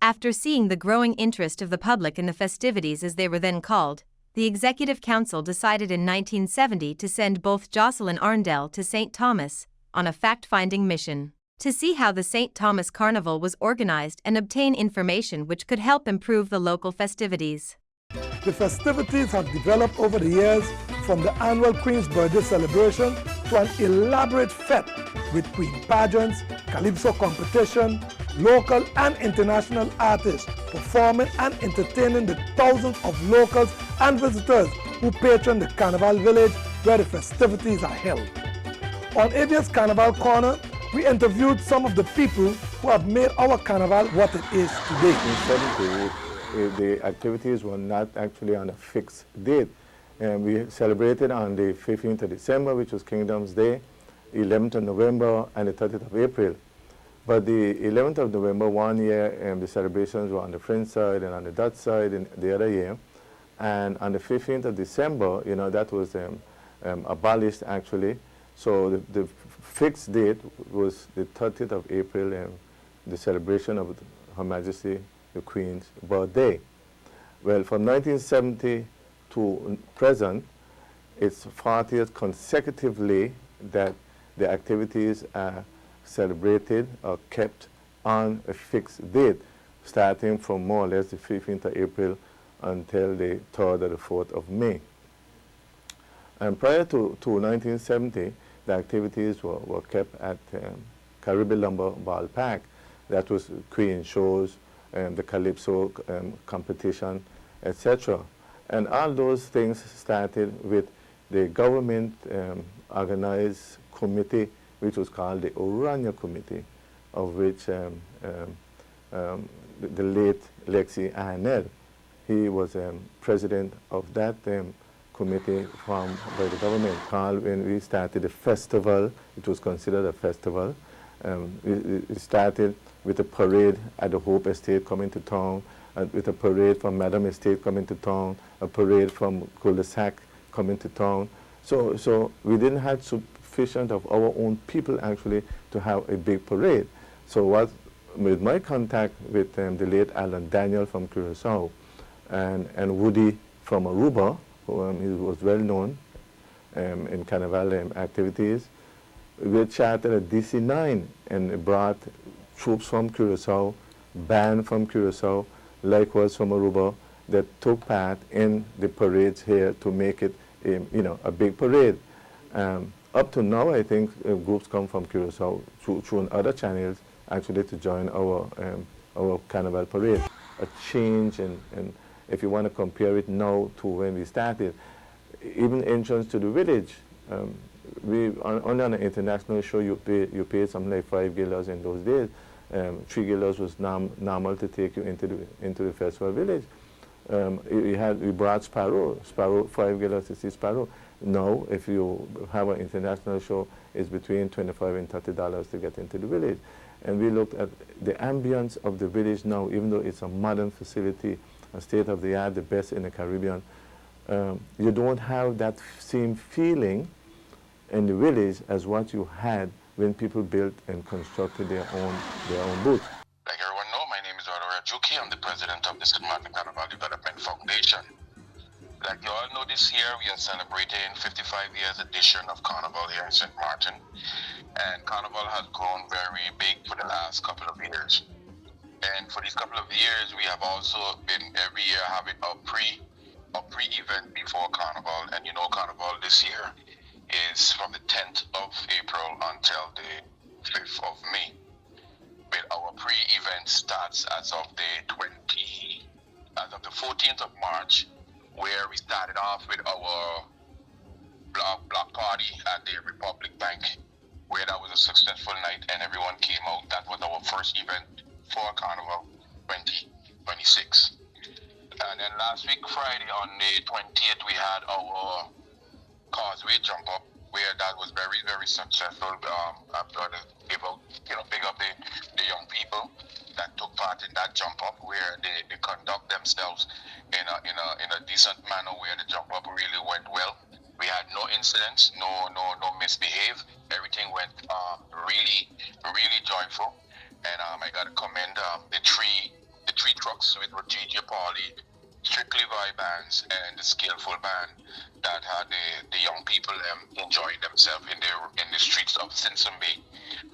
After seeing the growing interest of the public in the festivities as they were then called, the Executive Council decided in 1970 to send both Jocelyn Arndell to St. Thomas on a fact-finding mission to see how the St. Thomas Carnival was organized and obtain information which could help improve the local festivities. The festivities have developed over the years from the annual Queen's Birthday celebration to an elaborate fete with Queen pageants, calypso competition, local and international artists performing and entertaining the thousands of locals and visitors who patron the Carnival Village where the festivities are held. On ABS Carnival Corner, we interviewed some of the people who have made our Carnival what it is today. In 1978, the activities were not actually on a fixed date. And we celebrated on the 15th of December, which was Kingdom's Day, 11th of November, and the 30th of April. But the 11th of November, one year, the celebrations were on the French side and on the Dutch side in the other year. And on the 15th of December, that was abolished actually. So the fixed date was the 30th of April, the celebration of Her Majesty the Queen's birthday. Well, from 1970 to present, it's 40 years consecutively that the activities are celebrated or kept on a fixed date, starting from more or less the 15th of April until the 3rd or the 4th of May. And prior to 1970, the activities were kept at Caribbean Lumber Ballpark. That was Queen shows, the Calypso competition, etc. And all those things started with the government organized committee, which was called the Orania Committee, of which the late Lexi Arnell, he was president of that committee formed by the government. When we started the festival, it was considered a festival. It started with a parade at the Hope Estate coming to town, with a parade from Madam Estate coming to town, a parade from Cul-de-Sac coming to town. So we didn't have sufficient of our own people actually to have a big parade. So with my contact with the late Alan Daniel from Curaçao and Woody from Aruba, who he was well known in Carnival activities, we chartered a DC-9 and brought troops from Curaçao, band from Curaçao, likewise from Aruba, that took part in the parades here to make it a big parade. Up to now, I think groups come from Curaçao through other channels actually to join our Carnival parade. A change in if you want to compare it now to when we started, even entrance to the village, only on an international show you pay something like $5 in those days. $3 was normal to take you into the festival village. We brought Sparrow $5 to see Sparrow. Now, if you have an international show, it's between $25 and $30 to get into the village. And we looked at the ambience of the village now, even though it's a modern facility, a state-of-the-art, the best in the Caribbean. You don't have that same feeling in the village as what you had when people built and constructed their own booths. Like everyone know, my name is Odora Juki. I'm the president of the St. Martin Carnival Development Foundation. Like you all know, this year we are celebrating 55 years edition of Carnival here in St. Martin. And Carnival has grown very big for the last couple of years. And for these couple of years, we have also been every year having a pre-event before Carnival. And Carnival this year is from the 10th of April until the 5th of May. But our pre-event starts as of the 14th of March, where we started off with our block party at the Republic Bank, where that was a successful night and everyone came out. That was our first event for Carnival 2026. And then last week, Friday, on the 20th, we had our Causeway jump up, where that was very, very successful. I've got to big up the young people that took part in that jump up, where they conduct themselves in a decent manner, where the jump up really went well. We had no incidents, no misbehave. Everything went really, really joyful. And I got to commend the three three trucks with DJ Pauly, Strictly Vibe bands, and the Skillful band that had the young people enjoying themselves in the streets of Simpson Bay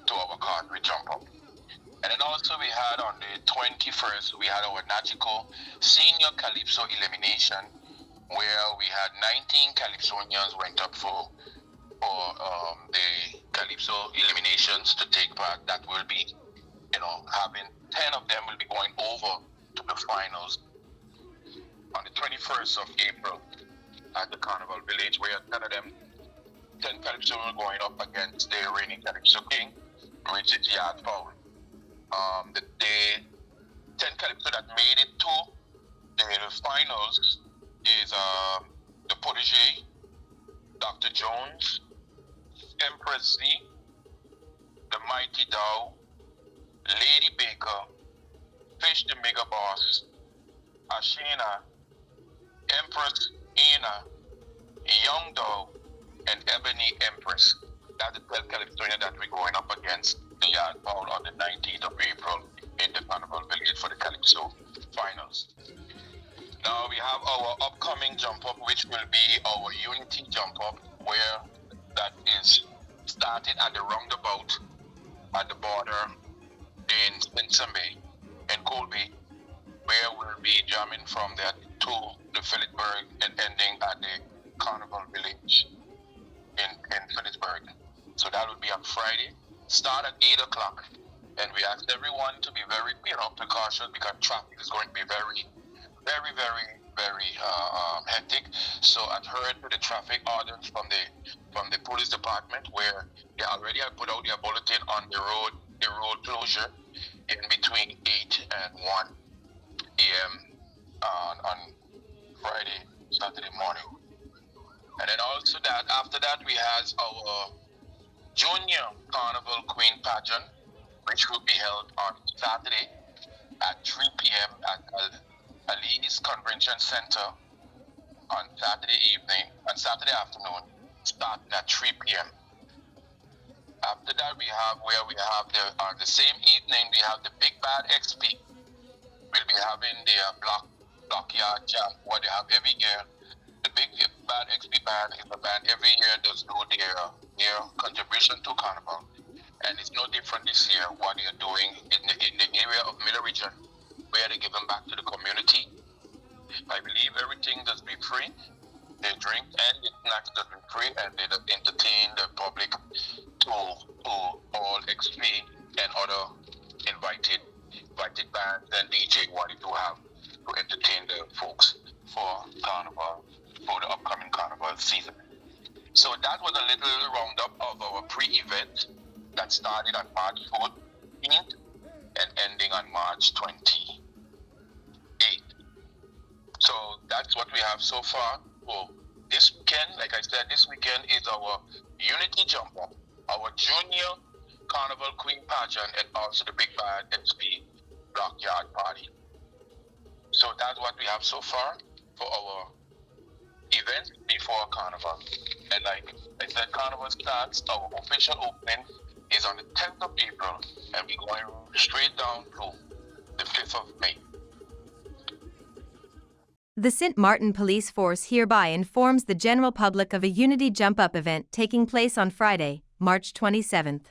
to our Cartway jump up. And then also we had on the 21st, we had our Nachico Senior Calypso Elimination, where we had 19 Calypsonians went up for the Calypso eliminations to take part. That will be, having 10 of them will be going over to the finals on the 21st of April at the Carnival Village, where 10 Calypso were going up against the reigning Calypso King, which is Yard Fowl. The 10 Calypso that made it to the finals is the Protege, Dr. Jones, Empress Z, the Mighty Dow, Lady Baker, Fish the Mega Boss, Ashina, Empress Ina, Young Dow, and Ebony Empress. That's the 12 Calypsonian that we're going up against the Yard Fowl on the 19th of April in the Carnival Village for the Calypso finals. Now we have our upcoming jump up, which will be our Unity jump up, where that is starting at the roundabout at the border in Simpson Bay and Colby, where we'll be jamming from that to the Phillipsburg and ending at the Carnival Village in Phillipsburg. So that will be on Friday, start at 8 o'clock. And we ask everyone to be very, precautious, because traffic is going to be very hectic. So adhere to the traffic orders from the police department, where they already have put out their bulletin on the road closure in between 8 and 1 a.m. On Friday, Saturday morning. And then also after that we have our Junior Carnival Queen Pageant, which will be held on Saturday at 3 p.m. at Ali's Convention Center on Saturday afternoon, starting at 3 p.m. After that, we have the same evening, we have the Big Bad XP. We'll be having their Blockyard Jam, what they have every year. The Big Bad XP band is a band every year does do their contribution to Carnival. And it's no different this year, what they are doing in the area of Miller Region, where they're giving back to the community. I believe everything does be free. They drink and the snacks does be free, and they entertain the public to all XP and other invited bands and DJ what they do have to entertain the folks for Carnival, for the upcoming Carnival season. So that was a little roundup of our pre-event that started on March 14th and ending on March 28th. So that's what we have so far. So this weekend, like I said, this weekend is our Unity Jump Up, our Junior Carnival Queen Pageant, and also the Big Bad XP Blockyard Party. So that's what we have so far for our event before Carnival. And like I said, Carnival starts, our official opening is on the 10th of April, and we're going straight down to the 5th of May. The St. Martin Police Force hereby informs the general public of a Unity Jump Up event taking place on Friday, March 27th.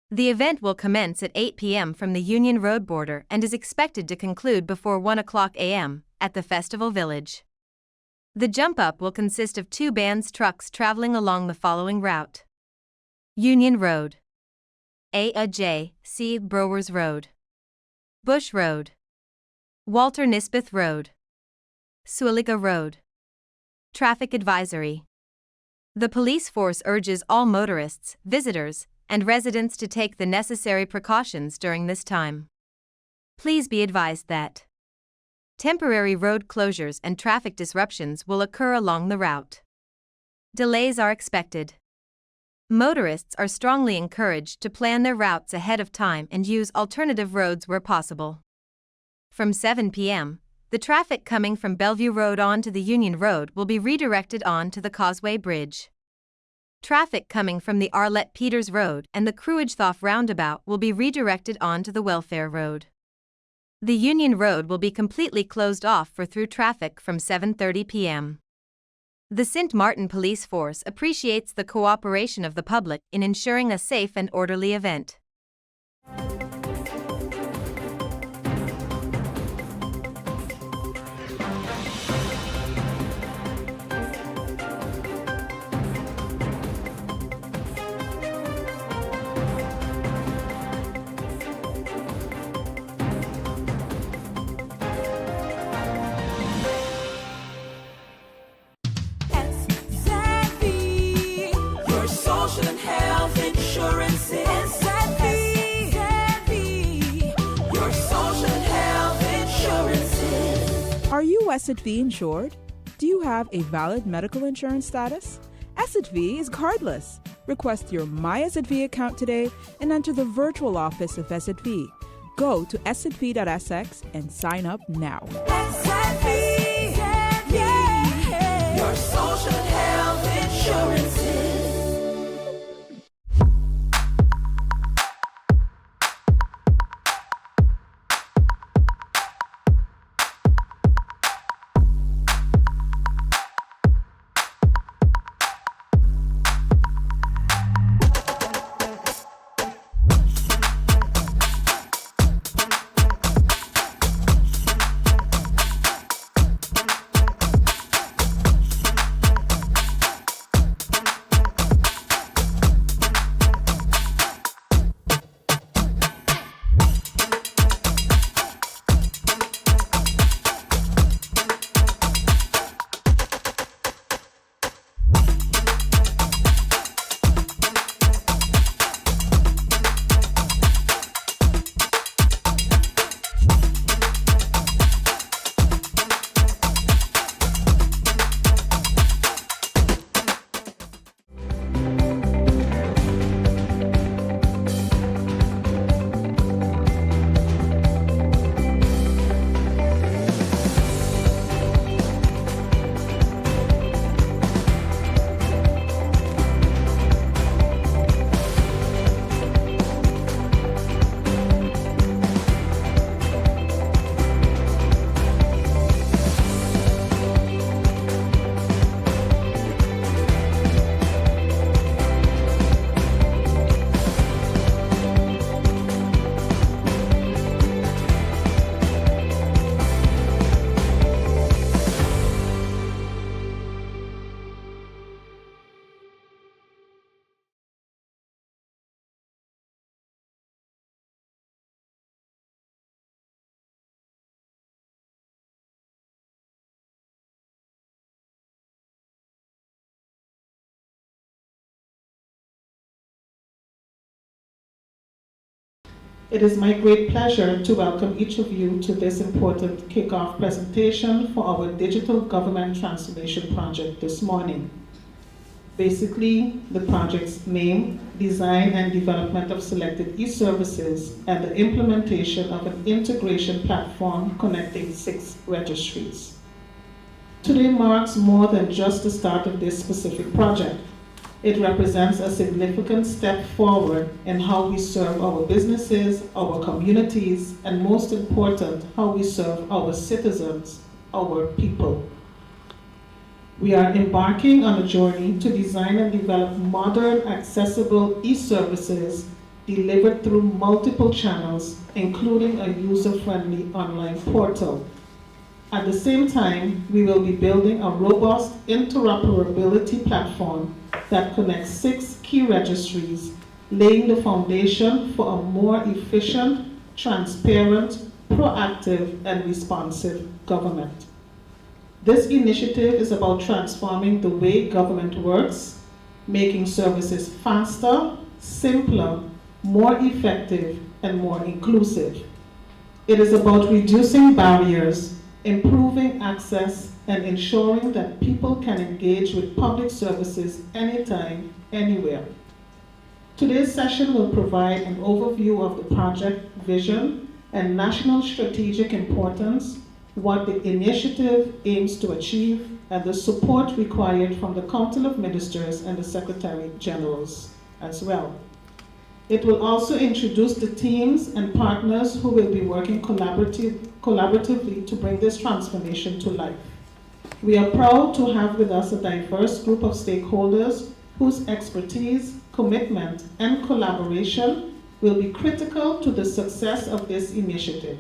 The event will commence at 8 p.m. from the Union Road border and is expected to conclude before 1 o'clock a.m. at the Festival Village. The Jump Up will consist of 2 bands trucks traveling along the following route: Union Road, A.J.C. Browers Road, Bush Road, Walter Nisbeth Road, Sualiga Road. Traffic advisory. The police force urges all motorists, visitors, and residents to take the necessary precautions during this time. Please be advised that temporary road closures and traffic disruptions will occur along the route. Delays are expected. Motorists are strongly encouraged to plan their routes ahead of time and use alternative roads where possible. From 7 p.m., the traffic coming from Bellevue Road onto the Union Road will be redirected on to the Causeway Bridge. Traffic coming from the Arlette Peters Road and the Cruigethoff Roundabout will be redirected on to the Welfare Road. The Union Road will be completely closed off for through traffic from 7:30 p.m. The St. Martin Police Force appreciates the cooperation of the public in ensuring a safe and orderly event. Social and health insurances. Your social and health insurances. Are you SXM insured? Do you have a valid medical insurance status? SXM is cardless. Request your My SXM account today and enter the virtual office of SXM. Go to sxv.sx and sign up now. Your social and health insurances. It is my great pleasure to welcome each of you to this important kickoff presentation for our Digital Government Transformation Project this morning. Basically, the project's name, design and development of selected e-services, and the implementation of an integration platform connecting 6 registries. Today marks more than just the start of this specific project. It represents a significant step forward in how we serve our businesses, our communities, and most important, how we serve our citizens, our people. We are embarking on a journey to design and develop modern, accessible e-services delivered through multiple channels, including a user-friendly online portal. At the same time, we will be building a robust interoperability platform that connects 6 key registries, laying the foundation for a more efficient, transparent, proactive, and responsive government. This initiative is about transforming the way government works, making services faster, simpler, more effective, and more inclusive. It is about reducing barriers, improving access, and ensuring that people can engage with public services anytime, anywhere. Today's session will provide an overview of the project vision and national strategic importance, what the initiative aims to achieve, and the support required from the Council of Ministers and the Secretary Generals as well. It will also introduce the teams and partners who will be working collaboratively to bring this transformation to life. We are proud to have with us a diverse group of stakeholders whose expertise, commitment, and collaboration will be critical to the success of this initiative.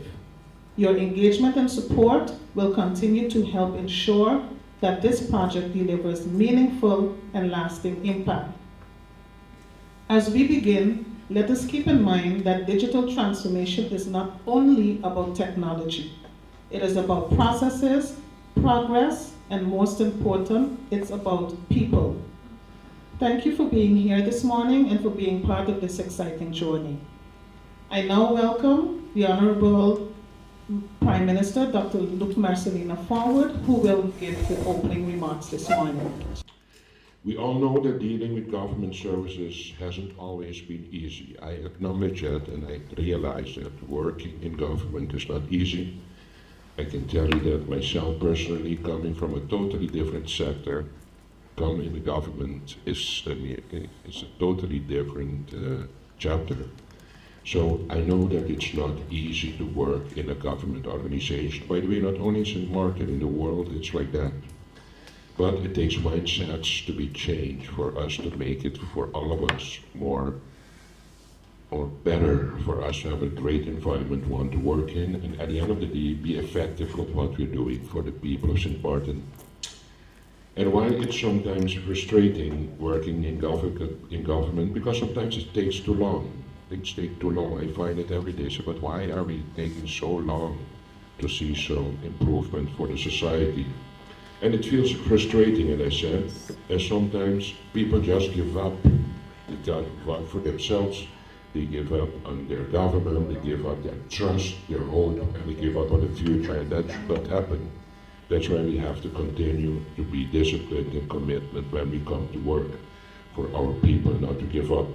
Your engagement and support will continue to help ensure that this project delivers meaningful and lasting impact. As we begin, let us keep in mind that digital transformation is not only about technology. It is about processes, progress, and most important, it's about people. Thank you for being here this morning and for being part of this exciting journey. I now welcome the Honorable Prime Minister, Dr. Luc Marcelina, forward, who will give the opening remarks this morning. We all know that dealing with government services hasn't always been easy. I acknowledge that, and I realize that working in government is not easy. I can tell you that myself personally, coming from a totally different sector, coming in the government is a totally different chapter. So I know that it's not easy to work in a government organization. By the way, not only in St. Martin, in the world it's like that. But it takes mindsets to be changed for us to make it for all of us more or better, for us to have a great environment one to work in, and at the end of the day be effective with what we're doing for the people of St. Martin. And why it's sometimes frustrating working in government, because sometimes it takes too long. Things take too long. I find it every day. So, but why are we taking so long to see some improvement for the society? And it feels frustrating, as I said, as sometimes people just give up. They give up for themselves, they give up on their government, they give up their trust, their hope, and they give up on the future, and that should not happen. That's why we have to continue to be disciplined and commitment when we come to work for our people, not to give up.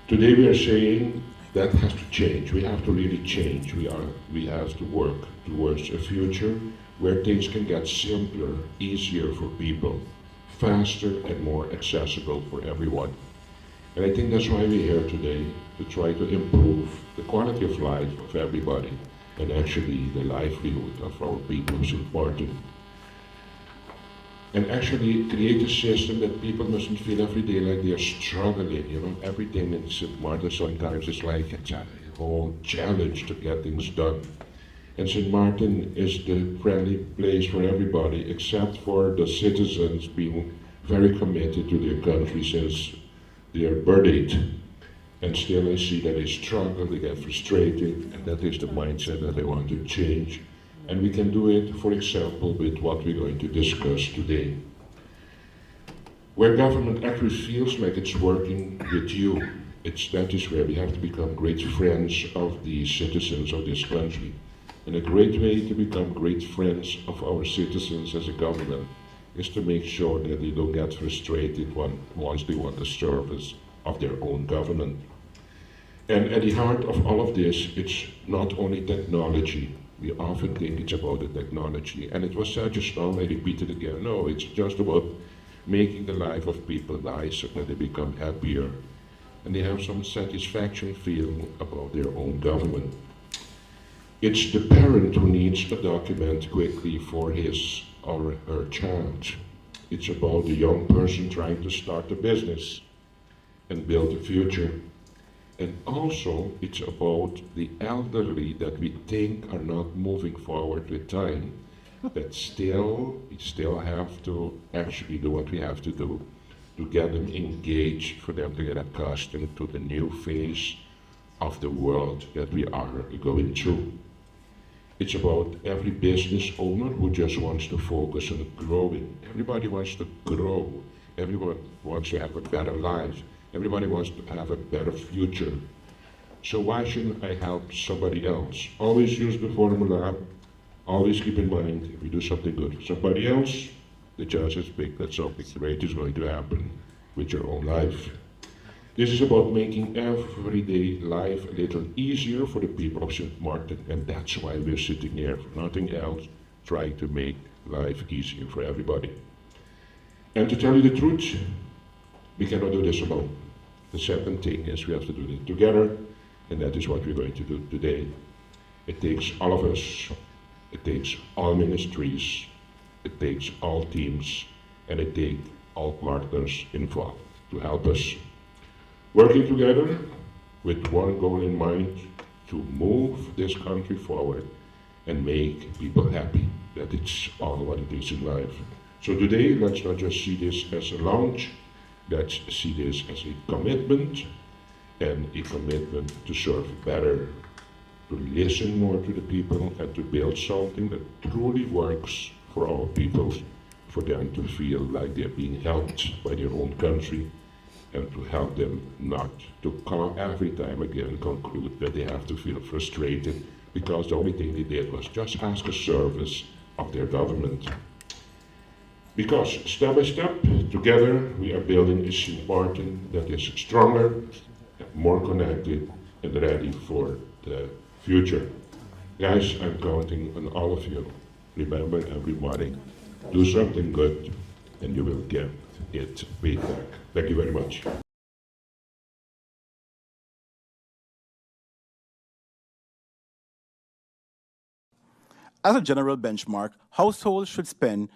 Today we are saying that has to change. We have to really change. We have to work towards a future where things can get simpler, easier for people, faster and more accessible for everyone. And I think that's why we're here today, to try to improve the quality of life of everybody and actually the livelihood of our people is important. And actually create a system that people mustn't feel every day like they're struggling, everything in St. Martin sometimes is like a whole challenge to get things done. And St. Martin is the friendly place for everybody, except for the citizens being very committed to their country since their birth date. And still I see that they struggle, they get frustrated, and that is the mindset that they want to change. And we can do it, for example, with what we're going to discuss today. Where government actually feels like it's working with you, that is where we have to become great friends of the citizens of this country. And a great way to become great friends of our citizens as a government is to make sure that they don't get frustrated once they want the service of their own government. And at the heart of all of this, it's not only technology. We often think it's about the technology. And it was said just now, I repeat it again. No, it's just about making the life of people nicer, that they become happier. And they have some satisfaction feeling about their own government. It's the parent who needs a document quickly for his or her child. It's about the young person trying to start a business and build a future. And also, it's about the elderly that we think are not moving forward with time, but we still have to actually do what we have to do to get them engaged, for them to get accustomed to the new phase of the world that we are going through. It's about every business owner who just wants to focus on growing. Everybody wants to grow. Everyone wants to have a better life. Everybody wants to have a better future. So why shouldn't I help somebody else? Always use the formula. Always keep in mind, if you do something good for somebody else, the chance is big that something great is going to happen with your own life. This is about making everyday life a little easier for the people of St. Martin, and that's why we're sitting here, for nothing else, trying to make life easier for everybody. And to tell you the truth, we cannot do this alone. The second thing is we have to do it together, and that is what we're going to do today. It takes all of us, it takes all ministries, it takes all teams, and it takes all partners involved to help us. Working together with one goal in mind, to move this country forward and make people happy. That it's all what it is in life. So today, let's not just see this as a launch, let's see this as a commitment, and a commitment to serve better, to listen more to the people, and to build something that truly works for our people, for them to feel like they're being helped by their own country, and to help them not to come every time again conclude that they have to feel frustrated because the only thing they did was just ask a service of their government. Because step by step, together, we are building a Sint-Maarten that is stronger, more connected, and ready for the future. Guys, I'm counting on all of you. Remember, everybody, do something good, and you will get it paid back. Thank you very much. As a general benchmark, households should spend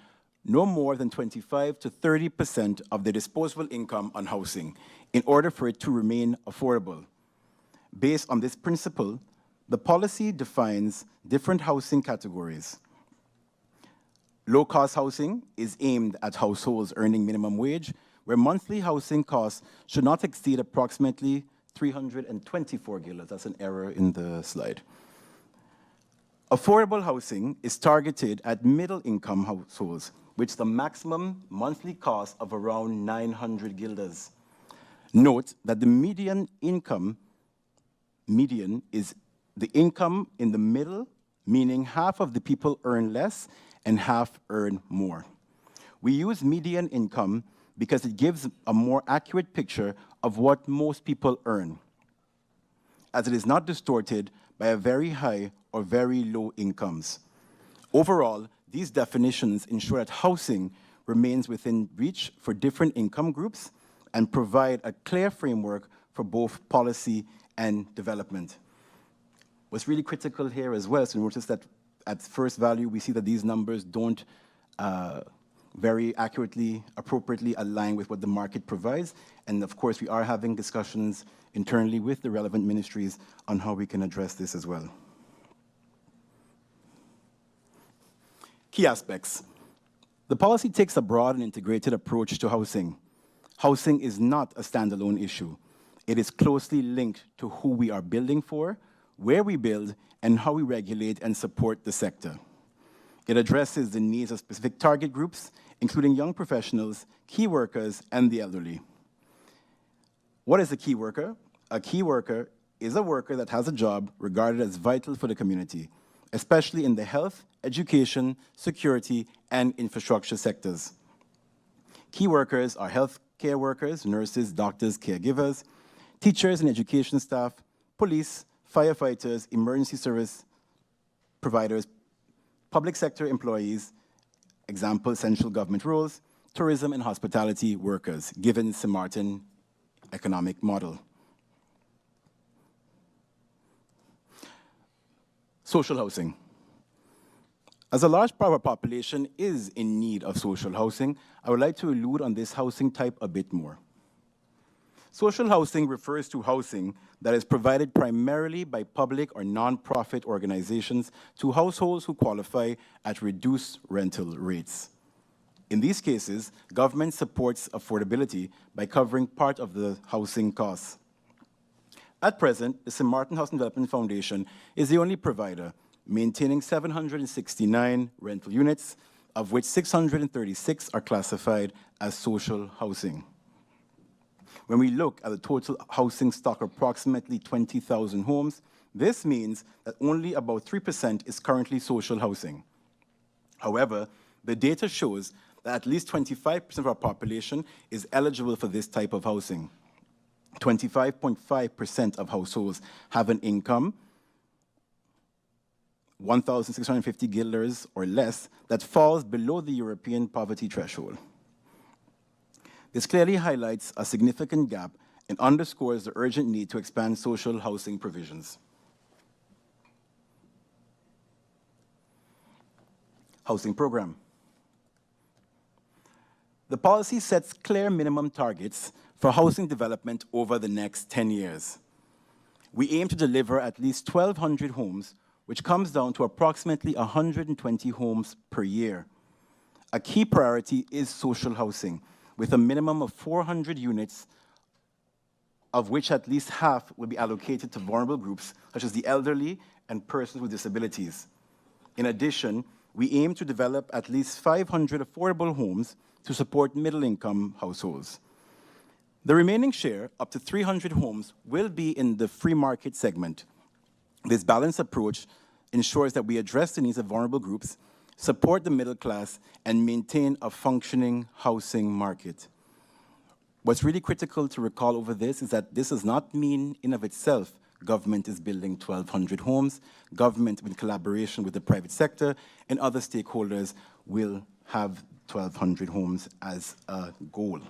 no more than 25 to 30% of their disposable income on housing in order for it to remain affordable. Based on this principle, the policy defines different housing categories. Low-cost housing is aimed at households earning minimum wage, where monthly housing costs should not exceed approximately 324 guilders. That's an error in the slide. Affordable housing is targeted at middle-income households, with the maximum monthly cost of around 900 guilders. Note that the median is the income in the middle, meaning half of the people earn less and half earn more. We use median income because it gives a more accurate picture of what most people earn, as it is not distorted by a very high or very low incomes. Overall, these definitions ensure that housing remains within reach for different income groups and provide a clear framework for both policy and development. What's really critical here as well is to notice that at first value, we see that these numbers don't very accurately, appropriately align with what the market provides. And of course, we are having discussions internally with the relevant ministries on how we can address this as well. Key aspects. The policy takes a broad and integrated approach to housing. Housing is not a standalone issue. It is closely linked to who we are building for, where we build, and how we regulate and support the sector. It addresses the needs of specific target groups, including young professionals, key workers, and the elderly. What is a key worker? A key worker is a worker that has a job regarded as vital for the community, especially in the health, education, security, and infrastructure sectors. Key workers are healthcare workers, nurses, doctors, caregivers, teachers and education staff, police, firefighters, emergency service providers, public sector employees, example, central government roles, tourism and hospitality workers, given Sint-Maarten economic model. Social housing. As a large part of our population is in need of social housing, I would like to allude on this housing type a bit more. Social housing refers to housing that is provided primarily by public or non-profit organizations to households who qualify at reduced rental rates. In these cases, government supports affordability by covering part of the housing costs. At present, the Sint-Maarten Housing Development Foundation is the only provider maintaining 769 rental units, of which 636 are classified as social housing. When we look at the total housing stock of approximately 20,000 homes, this means that only about 3% is currently social housing. However, the data shows that at least 25% of our population is eligible for this type of housing. 25.5% of households have an income 1,650 guilders or less that falls below the European poverty threshold. This clearly highlights a significant gap and underscores the urgent need to expand social housing provisions. Housing program. The policy sets clear minimum targets for housing development over the next 10 years. We aim to deliver at least 1,200 homes, which comes down to approximately 120 homes per year. A key priority is social housing, with a minimum of 400 units, of which at least half will be allocated to vulnerable groups, such as the elderly and persons with disabilities. In addition, we aim to develop at least 500 affordable homes to support middle-income households. The remaining share, up to 300 homes, will be in the free market segment. This balanced approach ensures that we address the needs of vulnerable groups, support the middle class, and maintain a functioning housing market. What's really critical to recall over this is that this does not mean in of itself government is building 1,200 homes. Government, in collaboration with the private sector and other stakeholders, will have 1,200 homes as a goal.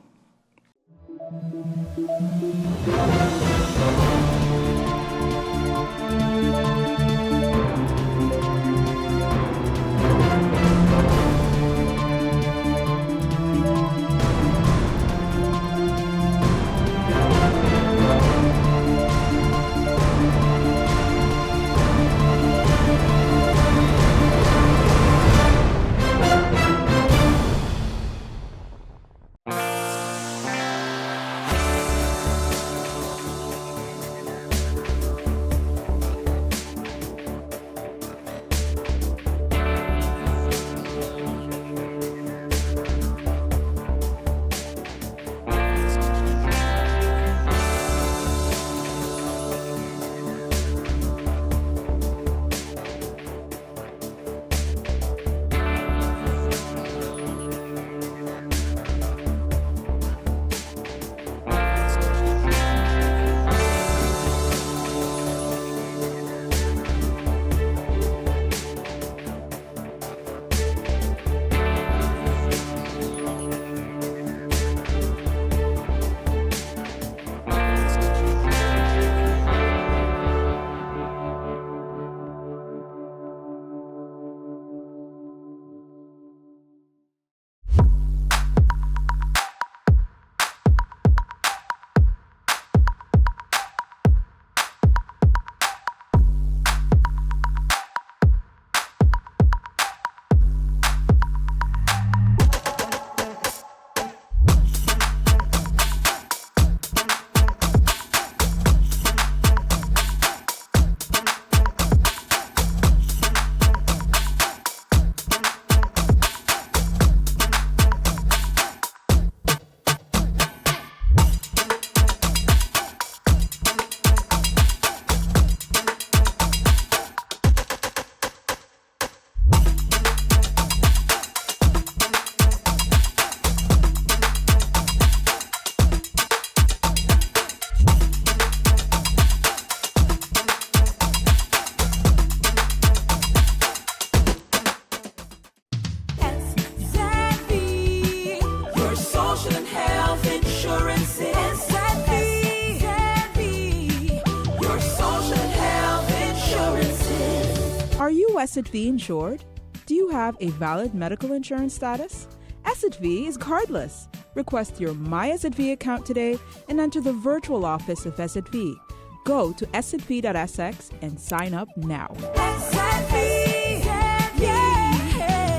Are you SXM insured? Do you have a valid medical insurance status? SXM is cardless. Request your My SXM account today and enter the virtual office of SXM. Go to sxv.sx and sign up now.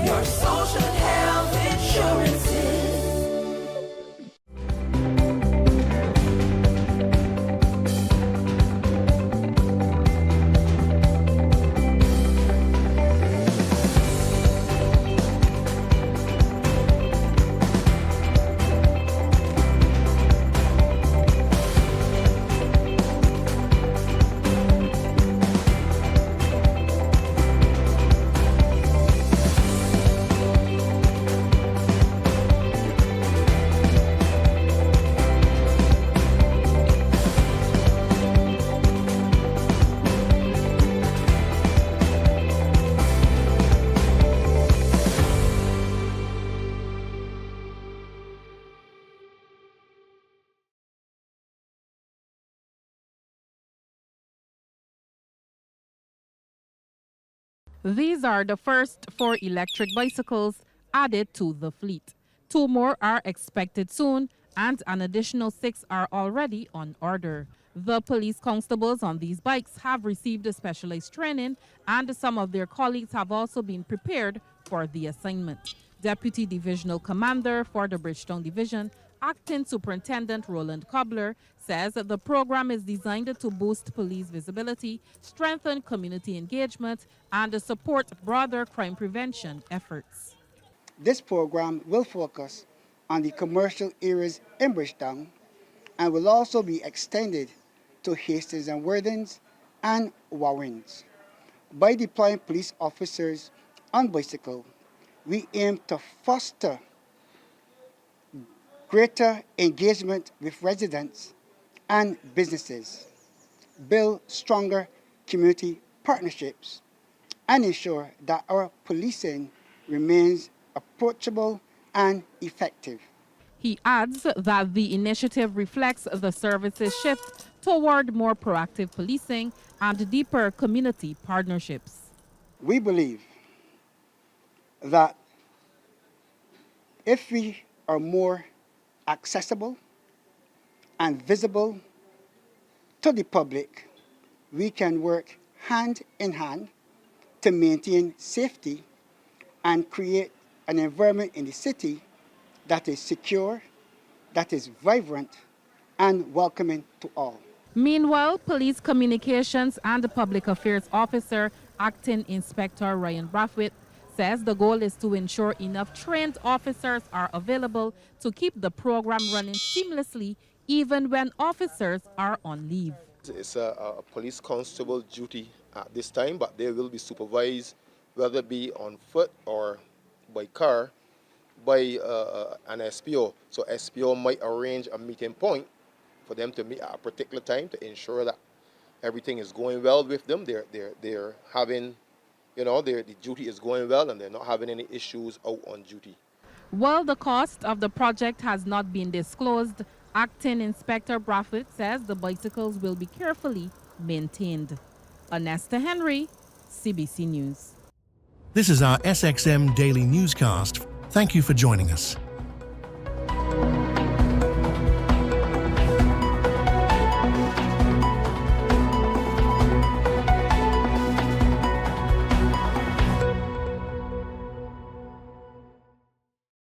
Your social health insurances. These are the first 4 electric bicycles added to the fleet. 2 more are expected soon, and an additional 6 are already on order. The police constables on these bikes have received specialized training, and some of their colleagues have also been prepared for the assignment. Deputy Divisional Commander for the Bridgetown Division, Acting Superintendent Roland Cobbler, says that the program is designed to boost police visibility, strengthen community engagement, and support broader crime prevention efforts. This program will focus on the commercial areas in Bridgetown and will also be extended to Hastings and Worthings and Warrens. By deploying police officers on bicycle, we aim to foster greater engagement with residents and businesses, build stronger community partnerships, and ensure that our policing remains approachable and effective. He adds that the initiative reflects the service's shift toward more proactive policing and deeper community partnerships. We believe that if we are more accessible and visible to the public, we can work hand in hand to maintain safety and create an environment in the city that is secure, that is vibrant, and welcoming to all. Meanwhile, Police Communications and Public Affairs Officer, Acting Inspector Ryan Brathwaite, says the goal is to ensure enough trained officers are available to keep the program running seamlessly even when officers are on leave. It's a police constable duty at this time, but they will be supervised, whether it be on foot or by car, by an SPO. So SPO might arrange a meeting point for them to meet at a particular time to ensure that everything is going well with them. They're having, the duty is going well and they're not having any issues out on duty. While the cost of the project has not been disclosed, Acting Inspector Brathwaite says the bicycles will be carefully maintained. Anesta Henry, CBC News. This is our SXM Daily Newscast. Thank you for joining us.